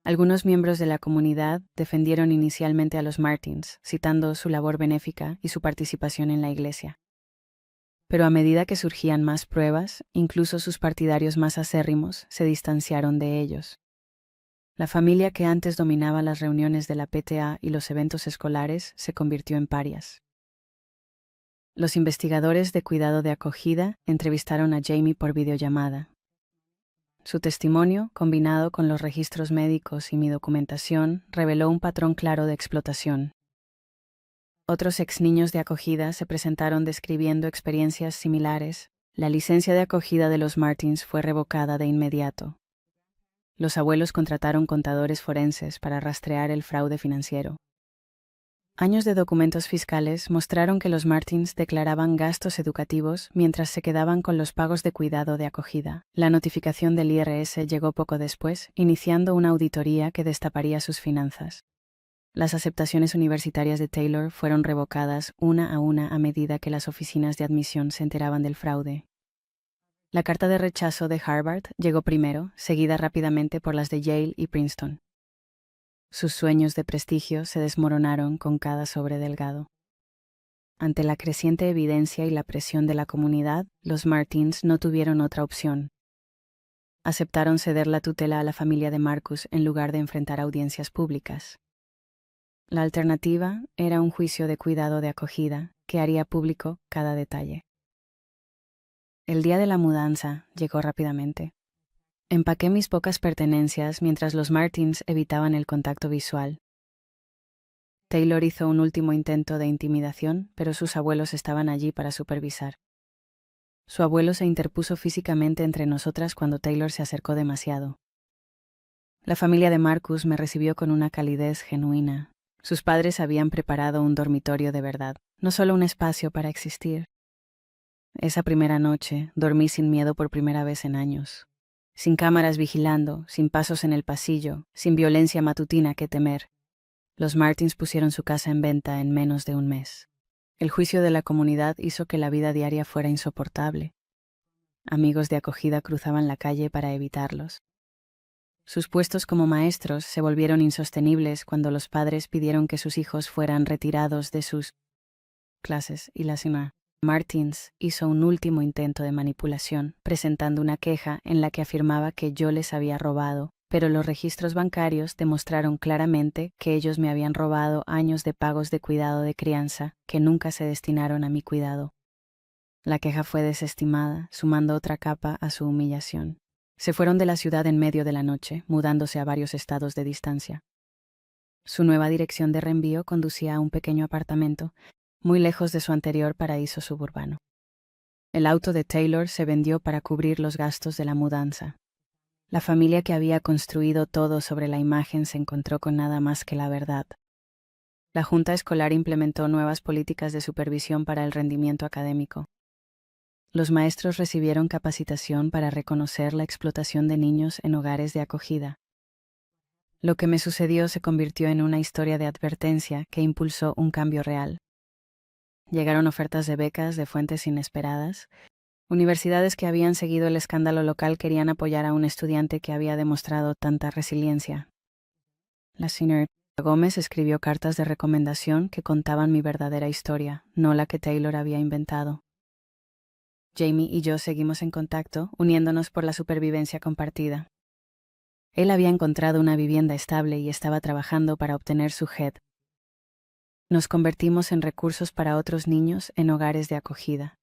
Algunos miembros de la comunidad defendieron inicialmente a los Martins, citando su labor benéfica y su participación en la iglesia. Pero a medida que surgían más pruebas, incluso sus partidarios más acérrimos se distanciaron de ellos. La familia que antes dominaba las reuniones de la PTA y los eventos escolares se convirtió en parias. Los investigadores de cuidado de acogida entrevistaron a Jamie por videollamada. Su testimonio, combinado con los registros médicos y mi documentación, reveló un patrón claro de explotación. Otros ex niños de acogida se presentaron describiendo experiencias similares. La licencia de acogida de los Martins fue revocada de inmediato. Los abuelos contrataron contadores forenses para rastrear el fraude financiero. Años de documentos fiscales mostraron que los Martins declaraban gastos educativos mientras se quedaban con los pagos de cuidado de acogida. La notificación del IRS llegó poco después, iniciando una auditoría que destaparía sus finanzas. Las aceptaciones universitarias de Taylor fueron revocadas una a medida que las oficinas de admisión se enteraban del fraude. La carta de rechazo de Harvard llegó primero, seguida rápidamente por las de Yale y Princeton. Sus sueños de prestigio se desmoronaron con cada sobre delgado. Ante la creciente evidencia y la presión de la comunidad, los Martins no tuvieron otra opción. Aceptaron ceder la tutela a la familia de Marcus en lugar de enfrentar audiencias públicas. La alternativa era un juicio de cuidado de acogida que haría público cada detalle. El día de la mudanza llegó rápidamente. Empaqué mis pocas pertenencias mientras los Martins evitaban el contacto visual. Taylor hizo un último intento de intimidación, pero sus abuelos estaban allí para supervisar. Su abuelo se interpuso físicamente entre nosotras cuando Taylor se acercó demasiado. La familia de Marcus me recibió con una calidez genuina. Sus padres habían preparado un dormitorio de verdad, no solo un espacio para existir. Esa primera noche dormí sin miedo por primera vez en años. Sin cámaras vigilando, sin pasos en el pasillo, sin violencia matutina que temer. Los Martins pusieron su casa en venta en menos de un mes. El juicio de la comunidad hizo que la vida diaria fuera insoportable. Amigos de acogida cruzaban la calle para evitarlos. Sus puestos como maestros se volvieron insostenibles cuando los padres pidieron que sus hijos fueran retirados de sus clases y la señora Martins hizo un último intento de manipulación, presentando una queja en la que afirmaba que yo les había robado, pero los registros bancarios demostraron claramente que ellos me habían robado años de pagos de cuidado de crianza que nunca se destinaron a mi cuidado. La queja fue desestimada, sumando otra capa a su humillación. Se fueron de la ciudad en medio de la noche, mudándose a varios estados de distancia. Su nueva dirección de reenvío conducía a un pequeño apartamento, muy lejos de su anterior paraíso suburbano. El auto de Taylor se vendió para cubrir los gastos de la mudanza. La familia que había construido todo sobre la imagen se encontró con nada más que la verdad. La Junta Escolar implementó nuevas políticas de supervisión para el rendimiento académico. Los maestros recibieron capacitación para reconocer la explotación de niños en hogares de acogida. Lo que me sucedió se convirtió en una historia de advertencia que impulsó un cambio real. Llegaron ofertas de becas de fuentes inesperadas. Universidades que habían seguido el escándalo local querían apoyar a un estudiante que había demostrado tanta resiliencia. La señora Gómez escribió cartas de recomendación que contaban mi verdadera historia, no la que Taylor había inventado. Jamie y yo seguimos en contacto, uniéndonos por la supervivencia compartida. Él había encontrado una vivienda estable y estaba trabajando para obtener su HED. Nos convertimos en recursos para otros niños en hogares de acogida.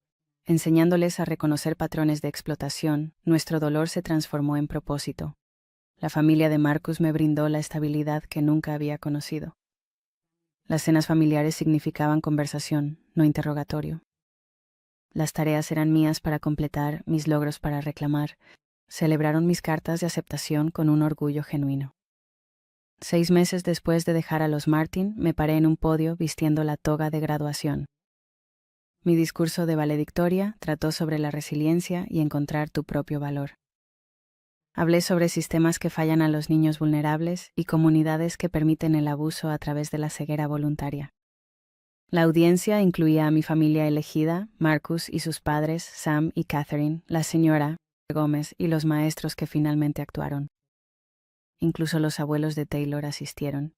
Enseñándoles a reconocer patrones de explotación, nuestro dolor se transformó en propósito. La familia de Marcus me brindó la estabilidad que nunca había conocido. Las cenas familiares significaban conversación, no interrogatorio. Las tareas eran mías para completar, mis logros para reclamar. Celebraron mis cartas de aceptación con un orgullo genuino. 6 meses después de dejar a los Martin, me paré en un podio vistiendo la toga de graduación. Mi discurso de valedictoria trató sobre la resiliencia y encontrar tu propio valor. Hablé sobre sistemas que fallan a los niños vulnerables y comunidades que permiten el abuso a través de la ceguera voluntaria. La audiencia incluía a mi familia elegida, Marcus y sus padres, Sam y Catherine, la señora Gómez y los maestros que finalmente actuaron. Incluso los abuelos de Taylor asistieron.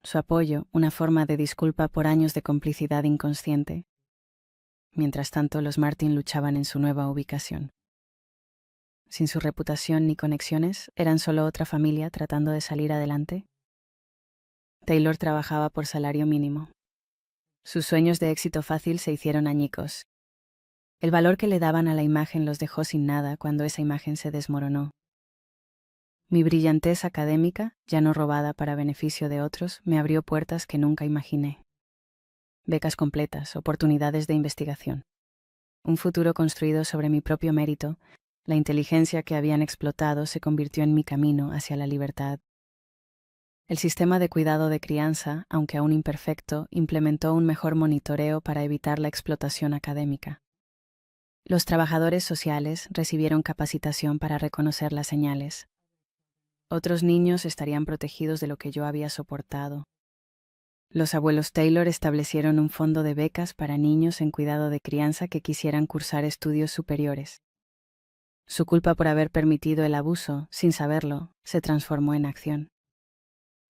Su apoyo, una forma de disculpa por años de complicidad inconsciente. Mientras tanto, los Martin luchaban en su nueva ubicación. Sin su reputación ni conexiones, eran solo otra familia tratando de salir adelante. Taylor trabajaba por salario mínimo. Sus sueños de éxito fácil se hicieron añicos. El valor que le daban a la imagen los dejó sin nada cuando esa imagen se desmoronó. Mi brillantez académica, ya no robada para beneficio de otros, me abrió puertas que nunca imaginé. Becas completas, oportunidades de investigación. Un futuro construido sobre mi propio mérito, la inteligencia que habían explotado se convirtió en mi camino hacia la libertad. El sistema de cuidado de crianza, aunque aún imperfecto, implementó un mejor monitoreo para evitar la explotación académica. Los trabajadores sociales recibieron capacitación para reconocer las señales. Otros niños estarían protegidos de lo que yo había soportado. Los abuelos Taylor establecieron un fondo de becas para niños en cuidado de crianza que quisieran cursar estudios superiores. Su culpa por haber permitido el abuso, sin saberlo, se transformó en acción.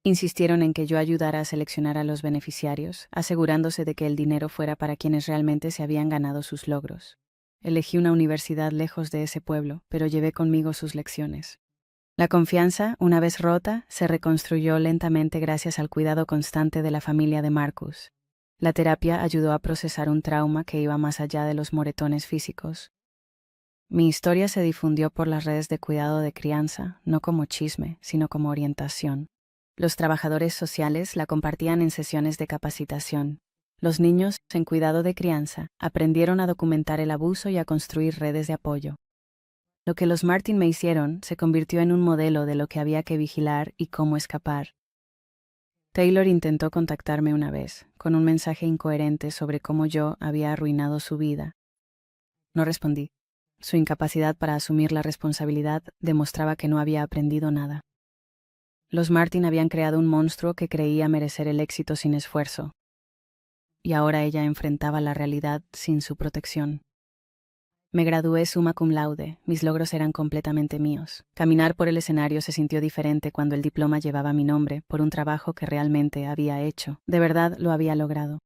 Insistieron en que yo ayudara a seleccionar a los beneficiarios, asegurándose de que el dinero fuera para quienes realmente se habían ganado sus logros. Elegí una universidad lejos de ese pueblo, pero llevé conmigo sus lecciones. La confianza, una vez rota, se reconstruyó lentamente gracias al cuidado constante de la familia de Marcus. La terapia ayudó a procesar un trauma que iba más allá de los moretones físicos. Mi historia se difundió por las redes de cuidado de crianza, no como chisme, sino como orientación. Los trabajadores sociales la compartían en sesiones de capacitación. Los niños, en cuidado de crianza, aprendieron a documentar el abuso y a construir redes de apoyo. Lo que los Martin me hicieron se convirtió en un modelo de lo que había que vigilar y cómo escapar. Taylor intentó contactarme una vez, con un mensaje incoherente sobre cómo yo había arruinado su vida. No respondí. Su incapacidad para asumir la responsabilidad demostraba que no había aprendido nada. Los Martin habían creado un monstruo que creía merecer el éxito sin esfuerzo. Y ahora ella enfrentaba la realidad sin su protección. Me gradué summa cum laude, mis logros eran completamente míos. Caminar por el escenario se sintió diferente cuando el diploma llevaba mi nombre por un trabajo que realmente había hecho. De verdad lo había logrado.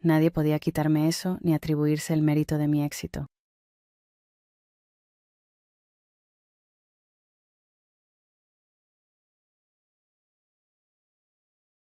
Nadie podía quitarme eso ni atribuirse el mérito de mi éxito.